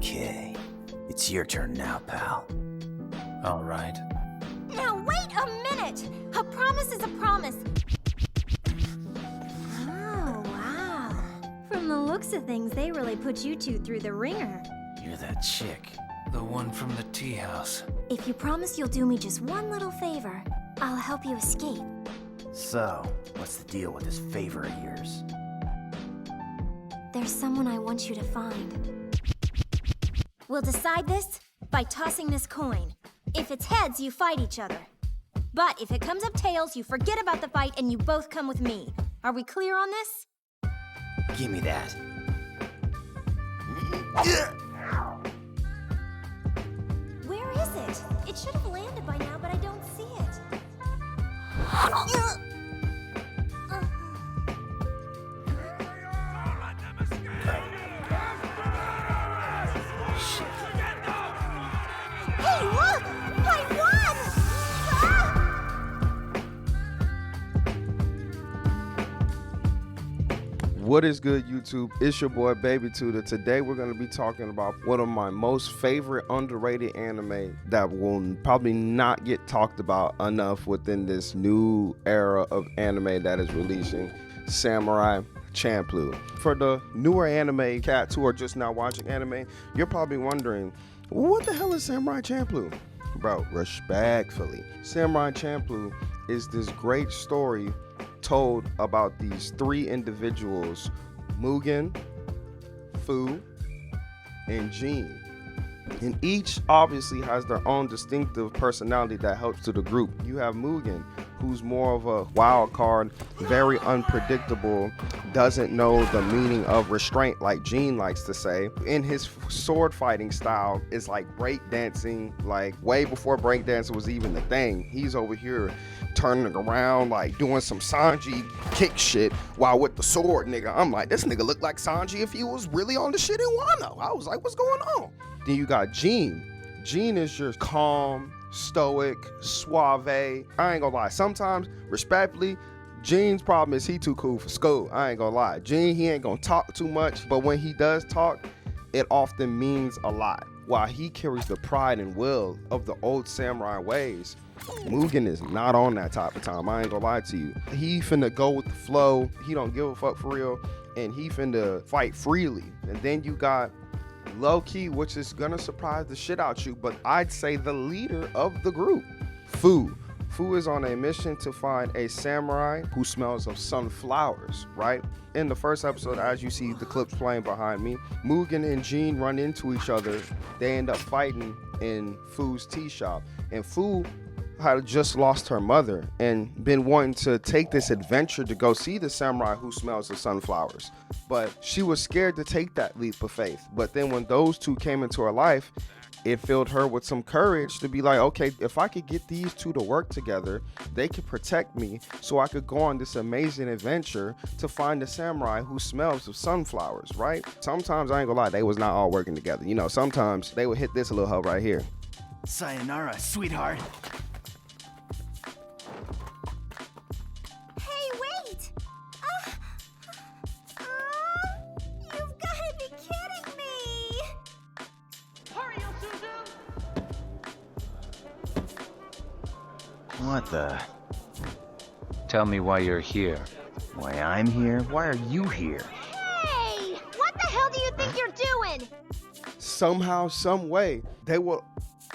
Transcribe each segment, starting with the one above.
Okay, it's your turn now, pal. All right. Now wait a minute! A promise is a promise. Oh, wow. From the looks of things, they really put you two through the ringer. You're that chick. The one from the tea house. If you promise you'll do me just one little favor, I'll help you escape. So, what's the deal with this favor of yours? There's someone I want you to find. We'll decide this by tossing this coin. If it's heads, you fight each other. But if it comes up tails, you forget about the fight and you both come with me. Are we clear on this? Give me that. Where is it? It should have landed by now, but I don't see it. Shit. Hey, look! I won! Ah! What is good, YouTube? It's your boy Baby Tutor. Today we're going to be talking about one of my most favorite underrated anime that will probably not get talked about enough within this new era of anime that is releasing, Samurai Champloo. For the newer anime cats who are just now watching anime, you're probably wondering, what the hell is Samurai Champloo? Bro, respectfully, Samurai Champloo is this great story told about these three individuals, Mugen, Fu, and Jean. And each obviously has their own distinctive personality that helps to the group. You have Mugen, who's more of a wild card, very unpredictable, doesn't know the meaning of restraint like Jean likes to say. In his sword fighting style, it's like breakdancing, like way before breakdancing was even the thing. He's over here turning around, like doing some Sanji kick shit while with the sword, nigga. I'm like, this nigga looked like Sanji if he was really on the shit in Wano. I was like, what's going on? Then you got Jean. Jean is just calm, stoic, suave. I ain't gonna lie. Sometimes, respectfully, Jean's problem is he too cool for school. I ain't gonna lie. Jean, he ain't gonna talk too much, but when he does talk, it often means a lot. While he carries the pride and will of the old samurai ways, Mugen is not on that type of time. I ain't gonna lie to you. He finna go with the flow. He don't give a fuck for real, and he finna fight freely. And then you got low-key, which is gonna surprise the shit out you, but I'd say the leader of the group, Fu. Fu is on a mission to find a samurai who smells of sunflowers, right? In the first episode, as you see the clips playing behind me, Mugen and Jean run into each other. They end up fighting in Fu's tea shop, and Fu had just lost her mother and been wanting to take this adventure to go see the samurai who smells of sunflowers, but she was scared to take that leap of faith. But then when those two came into her life, it filled her with some courage to be like, okay, if I could get these two to work together, they could protect me so I could go on this amazing adventure to find the samurai who smells of sunflowers, right? Sometimes, I ain't gonna lie, they was not all working together. You know, sometimes they would hit this little hub right here. Sayonara, sweetheart. Hey, wait! You've gotta be kidding me! What the? Tell me why you're here. Why I'm here? Why are you here? Hey! What the hell do you think you're doing? Somehow, some way, they will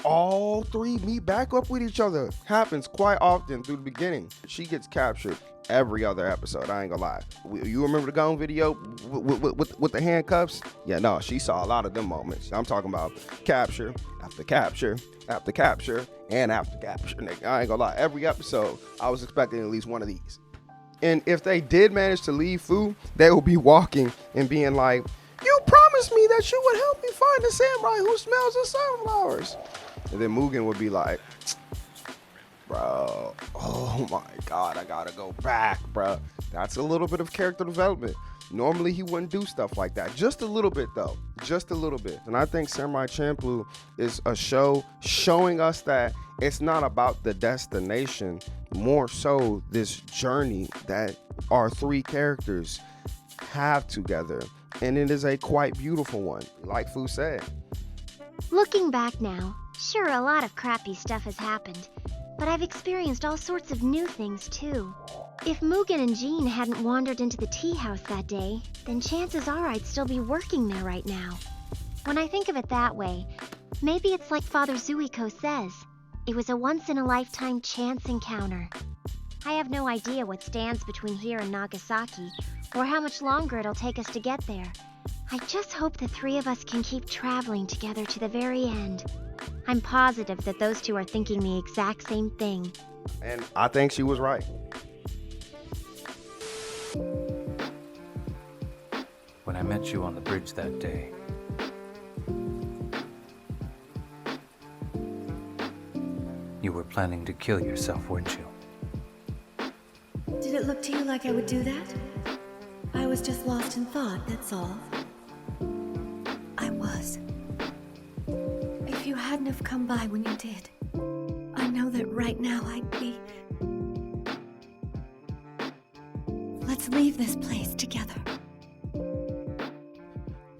all three meet back up with each other. Happens quite often through the beginning. She gets captured every other episode, I ain't gonna lie. You remember the Gone video with the handcuffs? Yeah, no, she saw a lot of them moments. I'm talking about capture after capture after capture and after capture, nigga. I ain't gonna lie, every episode I was expecting at least one of these. And if they did manage to leave Fu, they will be walking and being like, you promised me that you would help me find the samurai who smells of sunflowers. And then Mugen would be like, bro, oh my God, I gotta go back, bro. That's a little bit of character development. Normally he wouldn't do stuff like that. Just a little bit though, just a little bit. And I think Samurai Champloo is a show showing us that it's not about the destination, more so this journey that our three characters have together. And it is a quite beautiful one. Like Fu said, Looking back now, sure, a lot of crappy stuff has happened, but I've experienced all sorts of new things too. If Mugen and Jean hadn't wandered into the tea house that day, then chances are I'd still be working there right now. When I think of it that way, maybe it's like Father Zuiko says. It was a once-in-a-lifetime chance encounter. I have no idea what stands between here and Nagasaki, or how much longer it'll take us to get there. I just hope the three of us can keep traveling together to the very end. I'm positive that those two are thinking the exact same thing. And I think she was right. When I met you on the bridge that day, you were planning to kill yourself, weren't you? Did it look to you like I would do that? I was just lost in thought, that's all. I was. If you hadn't have come by when you did, I know that right now I'd be... Let's leave this place together.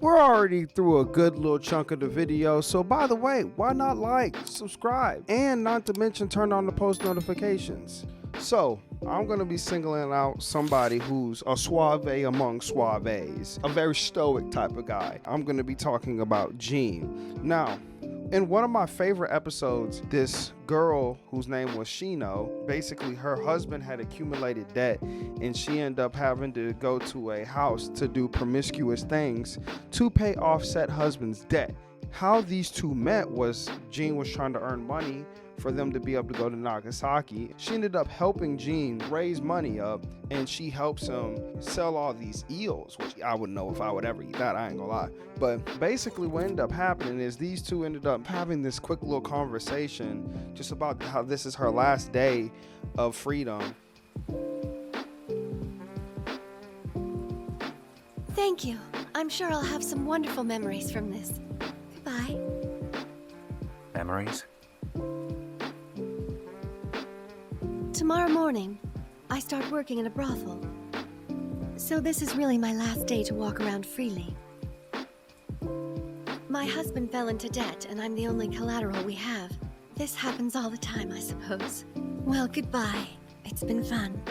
We're already through a good little chunk of the video, so by the way, why not like, subscribe, and not to mention turn on the post notifications. So, I'm going to be singling out somebody who's a suave among suaves, a very stoic type of guy. I'm going to be talking about Jean. Now, in one of my favorite episodes, this girl whose name was Shino, basically her husband had accumulated debt and she ended up having to go to a house to do promiscuous things to pay off said husband's debt. How these two met was Jean was trying to earn money for them to be able to go to Nagasaki. She ended up helping Jean raise money up, and she helps him sell all these eels, which I wouldn't know if I would ever eat that, I ain't gonna lie. But basically what ended up happening is these two ended up having this quick little conversation just about how this is her last day of freedom. Thank you. I'm sure I'll have some wonderful memories from this. Goodbye. Memories? Tomorrow morning, I start working in a brothel. So this is really my last day to walk around freely. My husband fell into debt, and I'm the only collateral we have. This happens all the time, I suppose. Well, goodbye. It's been fun.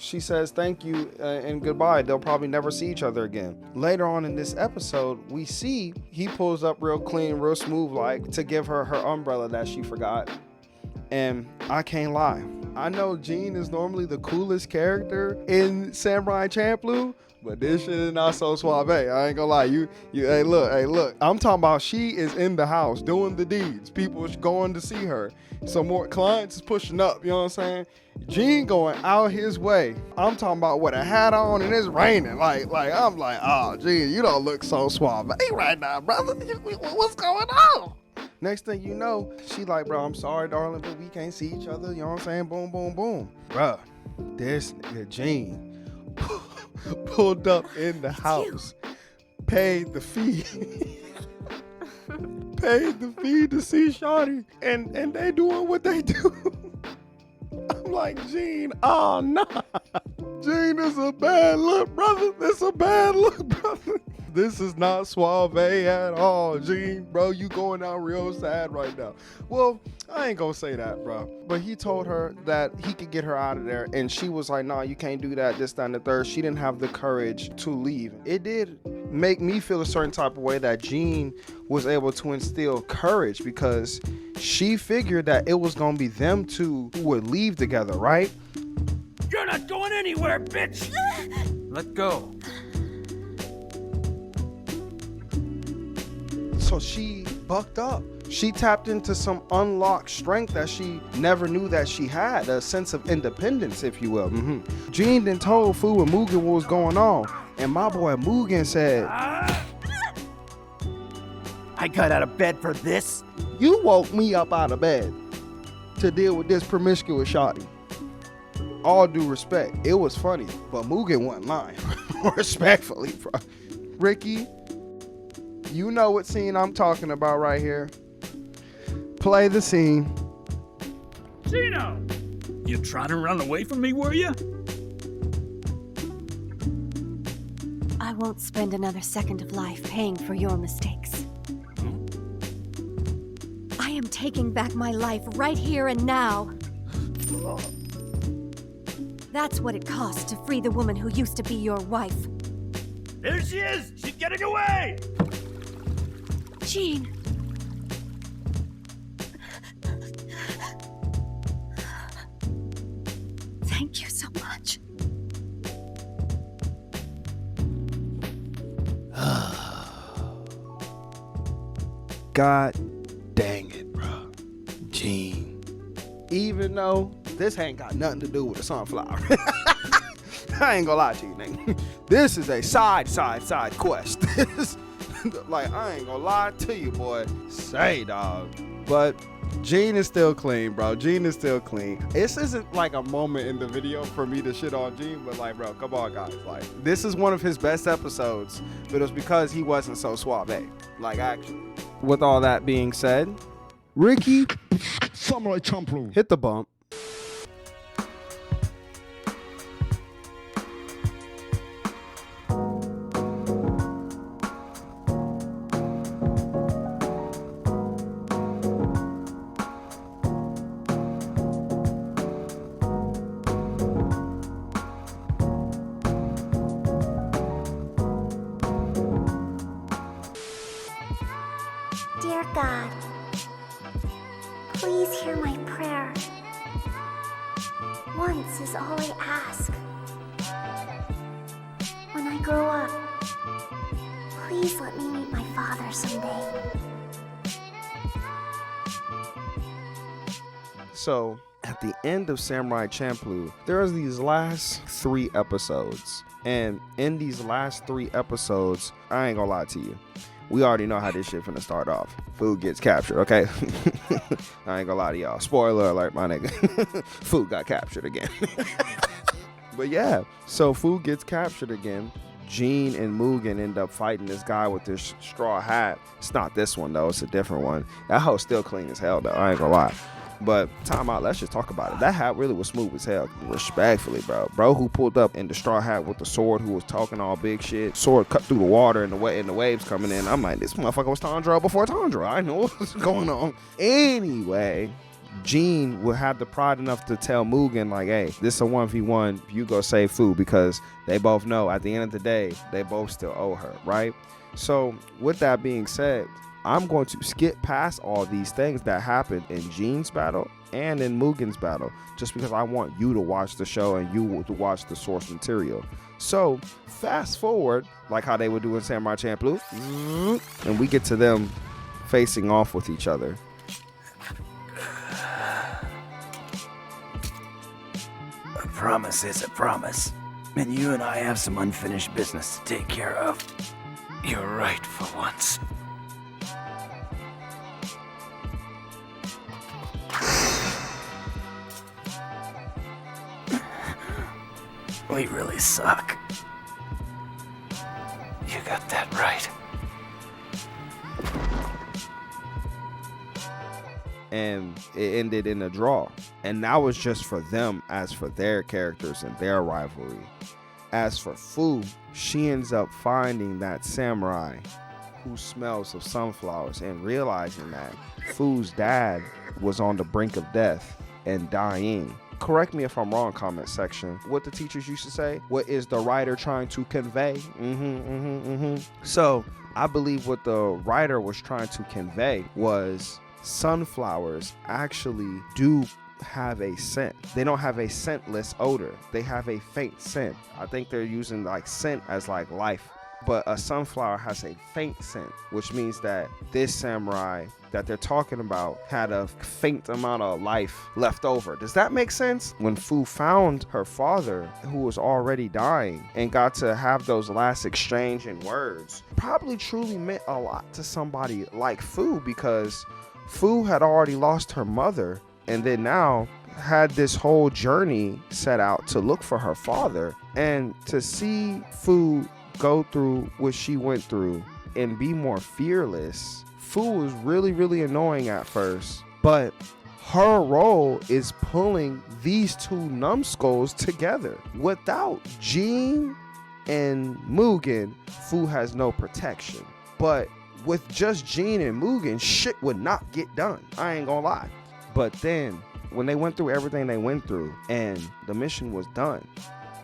She says thank you and goodbye. They'll probably never see each other again. Later on in this episode, we see he pulls up real clean, real smooth like to give her her umbrella that she forgot. And I can't lie, I know Jean is normally the coolest character in Samurai Champloo, but this shit is not so suave. I ain't gonna lie. Hey look. I'm talking about she is in the house doing the deeds. People is going to see her. Some more clients is pushing up, you know what I'm saying? Jean going out his way. I'm talking about with a hat on and it's raining. Like I'm like, oh, Jean, you don't look so suave right now, brother. What's going on? Next thing you know, she like, bro, I'm sorry, darling, but we can't see each other. You know what I'm saying? Boom, boom, boom. Bruh, this nigga Jean pulled up in the house, paid the fee. Paid the fee to see Shawty, and they doing what they do. I'm like, Jean, oh no. Jean is a bad look, brother. This a bad look, brother. This is not suave at all, Jean. Bro, you going out real sad right now. Well, I ain't gonna say that, bro. But he told her that he could get her out of there, and she was like, nah, you can't do that, this, that, and the third. She didn't have the courage to leave. It did make me feel a certain type of way that Jean was able to instill courage, because she figured that it was gonna be them two who would leave together, right? You're not going anywhere, bitch! Let go. So she bucked up. She tapped into some unlocked strength that she never knew that she had, a sense of independence, if you will. Jean then told Fu and Mugen what was going on, and my boy Mugen said, I got out of bed for this? you woke me up out of bed to deal with this promiscuous shawty. All due respect, it was funny, but Mugen wasn't lying. Respectfully, bro. Ricky, you know what scene I'm talking about right here. Play the scene. Chino! You trying to run away from me, were you? won't spend another second of life paying for your mistakes. I am taking back my life right here and now. That's what it costs to free the woman who used to be your wife. There she is! She's getting away! Jean! Thank you so much. God dang it, bro. Jean. Even though this ain't got nothing to do with the sunflower. I ain't gonna lie to you, nigga. This is a side quest. Like, I ain't gonna lie to you, boy. Say, dog. But Jean is still clean, bro. Jean is still clean. This isn't like a moment in the video for me to shit on Jean, but like, bro, come on, guys. Like, this is one of his best episodes, but it was because he wasn't so suave. Like, actually. With all that being said, Ricky, Samurai Champloo. hit the bump. Dear God, please hear my prayer. Once is all I ask. When I grow up, please let me meet my father someday. So, at the end of Samurai Champloo, there's these last 3 episodes. And in these last 3 episodes, I ain't gonna lie to you. We already know how this shit finna start off. Food gets captured, okay? I ain't gonna lie to y'all. Spoiler alert, my nigga. Food got captured again. But yeah, so Food gets captured again. Jean and Mugen end up fighting this guy with this straw hat. It's not this one, though. It's a different one. That hoe's still clean as hell, though. I ain't gonna lie. But time out, let's just talk about it. That hat really was smooth as hell. Respectfully, bro. Bro who pulled up in the straw hat with the sword, who was talking all big shit. Sword cut through the water and the waves coming in. I'm like, this motherfucker was Tundra before Tundra. I know what's going on. Anyway, Jean would have the pride enough to tell Mugen, like, hey, this is a 1v1. You go save Food, because they both know at the end of the day, they both still owe her, right? So with that being said, I'm going to skip past all these things that happened in Jean's battle and in Mugen's battle, just because I want you to watch the show and you to watch the source material. So fast forward, like how they would do in Samurai Champloo, and we get to them facing off with each other. A promise is a promise. And you and I have some unfinished business to take care of. You're right for once. We really suck. You got that right. And it ended in a draw. And that was just for them, as for their characters and their rivalry. As for Fu, she ends up finding that samurai who smells of sunflowers and realizing that Fu's dad was on the brink of death and dying. Correct me if I'm wrong, comment section. What the teachers used to say, what is the writer trying to convey? So I believe what the writer was trying to convey was sunflowers actually do have a scent. They don't have a scentless odor. They have a faint scent. I think they're using like scent as like life. But a sunflower has a faint scent, which means that this samurai that they're talking about had a faint amount of life left over. Does that make sense? When Fu found her father, who was already dying, and got to have those last exchange in words, probably truly meant a lot to somebody like Fu, because Fu had already lost her mother and then now had this whole journey set out to look for her father. And to see Fu go through what she went through and be more fearless, Fu was really, really annoying at first, but her role is pulling these two numbskulls together. Without Jean and Mugen, Fu has no protection. But with just Jean and Mugen, shit would not get done. I ain't gonna lie. But then, when they went through everything they went through and the mission was done,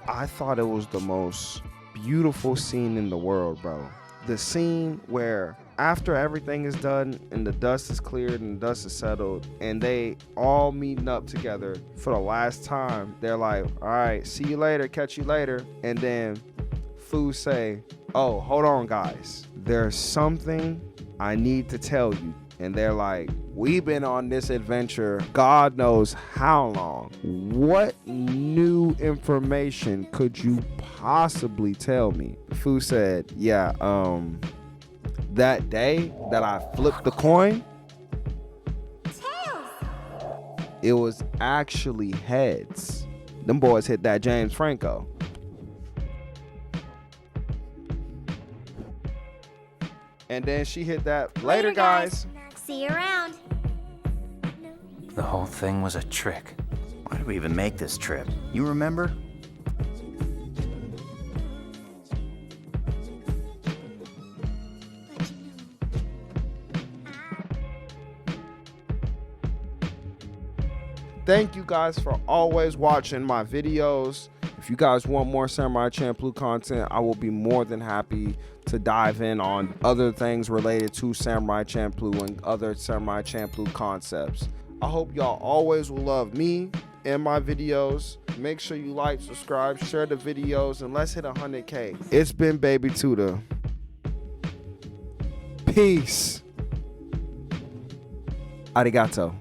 I thought it was the most beautiful scene in the world, bro. The scene where after everything is done and the dust is cleared and the dust is settled and they all meeting up together for the last time, they're like, all right, see you later, catch you later. And then Fu say, oh, hold on, guys. There's something I need to tell you. And they're like, we've been on this adventure God knows how long. What new information could you possibly tell me? Fu said, yeah, that day that I flipped the coin, it was actually heads. Them boys hit that James Franco. And then she hit that, later guys. See you around. The whole thing was a trick. Why did we even make this trip? You remember? Thank you guys for always watching my videos. If you guys want more Samurai Champloo content, I will be more than happy to dive in on other things related to Samurai Champloo and other Samurai Champloo concepts. I hope y'all always will love me and my videos. Make sure you like, subscribe, share the videos, and let's hit 100K. It's been Baby Tuda. Peace. Arigato.